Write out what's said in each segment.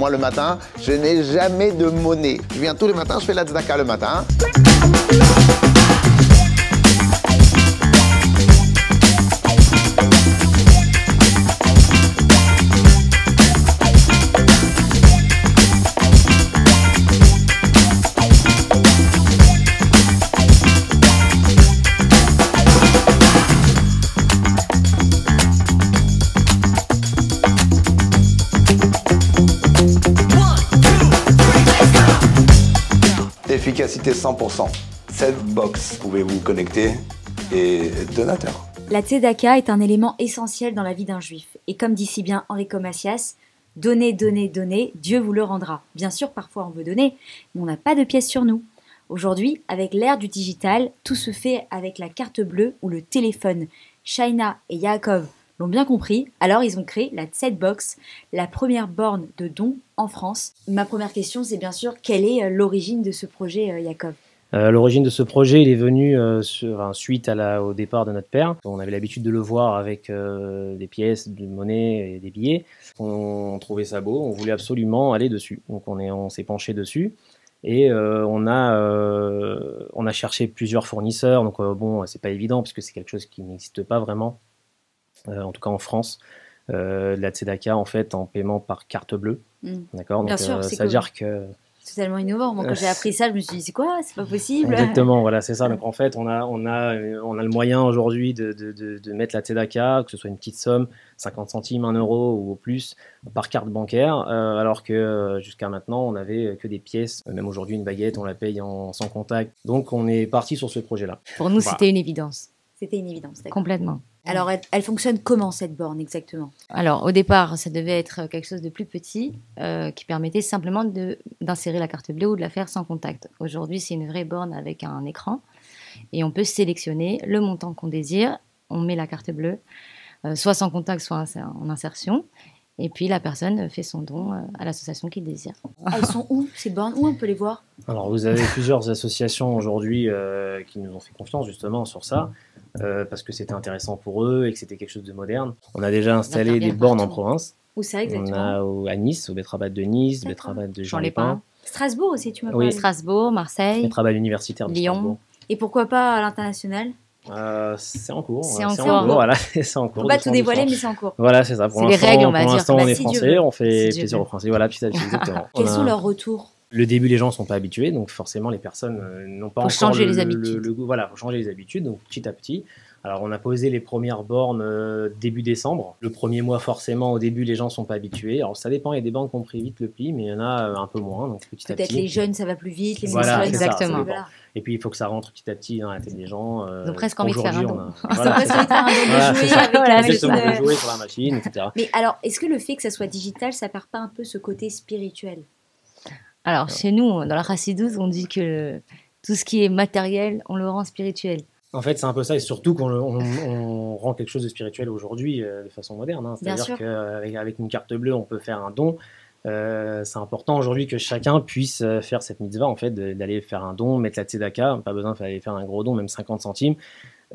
Moi, le matin, je n'ai jamais de monnaie. Je viens tous les matins, je fais la tzedaka le matin. Efficacité 100%. Cette box, pouvez-vous connecter et être donateur. La tzedaka est un élément essentiel dans la vie d'un juif. Et comme dit si bien Enrico Macias, donnez, donnez, donnez, Dieu vous le rendra. Bien sûr, parfois on veut donner, mais on n'a pas de pièces sur nous. Aujourd'hui, avec l'ère du digital, tout se fait avec la carte bleue ou le téléphone. Shaina et Yaakov l'ont bien compris, alors ils ont créé la Tzedbox, la première borne de dons en France. Ma première question, c'est bien sûr, quelle est l'origine de ce projet, Yaakov ? L'origine de ce projet, il est venu suite au départ de notre père. On avait l'habitude de le voir avec des pièces, de monnaie et des billets. On trouvait ça beau, on voulait absolument aller dessus. Donc on s'est penché dessus et on a cherché plusieurs fournisseurs. Donc bon, c'est pas évident parce que c'est quelque chose qui n'existe pas vraiment. En tout cas en France, la tzedaka en fait en paiement par carte bleue. D'accord. Donc, bien sûr, ça veut dire que c'est tellement innovant. Moi, quand j'ai appris ça, je me suis dit c'est quoi ? C'est pas possible. Exactement, voilà, c'est ça. Donc en fait, on a le moyen aujourd'hui de mettre la tzedaka, que ce soit une petite somme, 50 centimes, 1 euro ou au plus, par carte bancaire, alors que jusqu'à maintenant, on n'avait que des pièces. Même aujourd'hui, une baguette, on la paye sans contact. Donc on est parti sur ce projet-là. Pour nous, c'était une évidence. C'était une évidence, d'accord. Complètement. Alors, elle fonctionne comment, cette borne, exactement ? Alors, au départ, ça devait être quelque chose de plus petit qui permettait simplement d'insérer la carte bleue ou de la faire sans contact. Aujourd'hui, c'est une vraie borne avec un écran et on peut sélectionner le montant qu'on désire. On met la carte bleue, soit sans contact, soit en insertion. Et puis, la personne fait son don à l'association qu'il désire. Elles sont où, ces bornes ? Où on peut les voir ? Alors, vous avez plusieurs associations aujourd'hui qui nous ont fait confiance justement sur ça. Parce que c'était intéressant pour eux et que c'était quelque chose de moderne. On a déjà installé des bornes en province. Où ça exactement ? On a à Nice, au Betrabat de Nice, Betrabat de Jean-les-Pins. Strasbourg aussi, tu m'as parlé. Oui, Strasbourg, Marseille. Betrabat universitaire de Lyon. Strasbourg. Et pourquoi pas à l'international ? C'est en cours. C'est en cours. Voilà, c'est en cours. On va pas tout dévoiler, mais c'est en cours. Voilà, c'est ça. C'est les règles, on va dire. Pour l'instant, on est si français, on fait plaisir aux Français. Voilà, petit à petit, exactement. Quels sont leurs retours ? Le début, les gens ne sont pas habitués, donc forcément, les personnes n'ont pas encore changer les habitudes. le goût. Voilà, faut changer les habitudes, donc petit à petit. Alors, on a posé les premières bornes début décembre. Le premier mois, forcément, au début, les gens ne sont pas habitués. Alors, ça dépend, il y a des bornes qui ont pris vite le pli, mais il y en a un peu moins, donc petit à petit. Peut-être les jeunes, ça va plus vite, les voilà, exactement. Ça, et puis, il faut que ça rentre petit à petit dans la tête des gens. Ils ont presque envie de faire un don. Voilà, c'est ça. De jouer sur la machine, etc. Mais alors, est-ce que le fait que ça soit digital, ça perd pas un peu ce côté spirituel ? Alors, chez nous, dans la chassidoute, on dit que tout ce qui est matériel, on le rend spirituel. En fait, c'est un peu ça, et surtout qu'on rend quelque chose de spirituel aujourd'hui de façon moderne. Hein. C'est-à-dire qu'avec une carte bleue, on peut faire un don. C'est important aujourd'hui que chacun puisse faire cette mitzvah, en fait, d'aller faire un don, mettre la tzedaka. Pas besoin d'aller faire un gros don, même 50 centimes.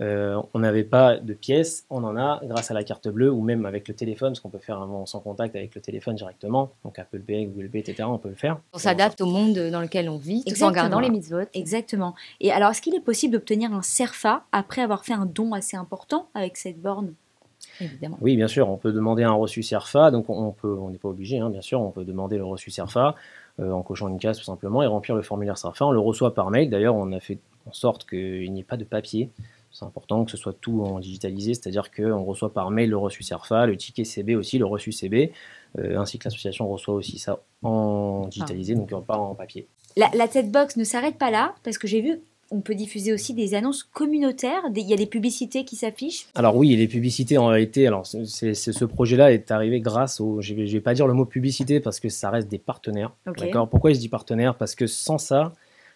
On n'avait pas de pièces, on en a grâce à la carte bleue ou même avec le téléphone, parce qu'on peut faire un don sans contact avec le téléphone directement, donc Apple Pay, Google Pay, etc. On peut le faire. On s'adapte au monde dans lequel on vit, tout en gardant les mitzvot. Exactement. Et alors, est-ce qu'il est possible d'obtenir un serfa après avoir fait un don assez important avec cette borne ? Évidemment. Oui, bien sûr, on peut demander un reçu CERFA, donc on n'est pas obligé, hein, bien sûr, on peut demander le reçu CERFA en cochant une case tout simplement et remplir le formulaire CERFA. On le reçoit par mail, d'ailleurs, on a fait en sorte qu'il n'y ait pas de papier. C'est important que ce soit tout en digitalisé, c'est-à-dire qu'on reçoit par mail le reçu CERFA, le ticket CB aussi, le reçu CB, ainsi que l'association reçoit aussi ça en digitalisé, donc pas en papier. La Tzedbox ne s'arrête pas là, parce que j'ai vu, on peut diffuser aussi des annonces communautaires, il y a des publicités qui s'affichent. Alors oui, les publicités en réalité, alors ce projet-là est arrivé grâce au, je vais pas dire le mot publicité parce que ça reste des partenaires. Okay. D'accord. Pourquoi je dis partenaires ? Parce que sans ça,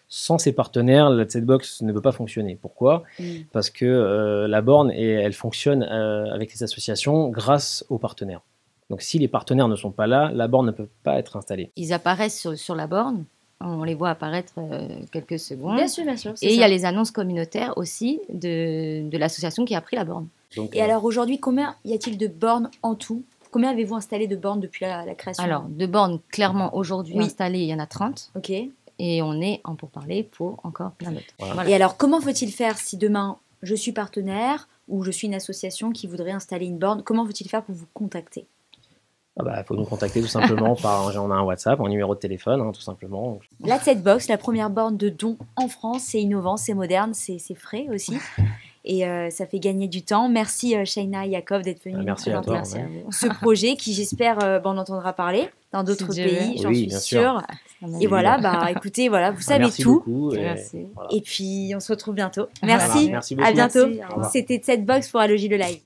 sans ces partenaires, la Tzedbox ne peut pas fonctionner. Pourquoi ? Parce que la borne, elle fonctionne avec les associations grâce aux partenaires. Donc si les partenaires ne sont pas là, la borne ne peut pas être installée. Ils apparaissent sur la borne, on les voit apparaître quelques secondes. Bien sûr, bien sûr. Et il y a les annonces communautaires aussi de l'association qui a pris la borne. Donc, et alors aujourd'hui, combien y a-t-il de bornes en tout ? Combien avez-vous installé de bornes depuis la création? Alors, de bornes clairement aujourd'hui Oui. installées, il y en a 30. Ok. Et on est en pourparlers pour encore plein d'autres. Voilà. Et alors, comment faut-il faire si demain je suis partenaire ou je suis une association qui voudrait installer une borne? Comment faut-il faire pour vous contacter? Faut nous contacter tout simplement on a un WhatsApp, un numéro de téléphone, hein, tout simplement. La Setbox, la première borne de don en France, c'est innovant, c'est moderne, c'est frais aussi. Et ça fait gagner du temps. Merci Shaina Yacob d'être venue nous Merci à présenter toi. Merci à vous. ce projet qui, j'espère, on entendra parler dans d'autres Si Dieu pays, veut. j'en Oui, suis bien sûre. sûr. Et voilà, écoutez, voilà, vous savez Merci tout. beaucoup. Merci. Voilà. Et puis, on se retrouve bientôt. Voilà. Merci, Merci beaucoup. à bientôt. Merci, au revoir. C'était Setbox pour Allogie le Live.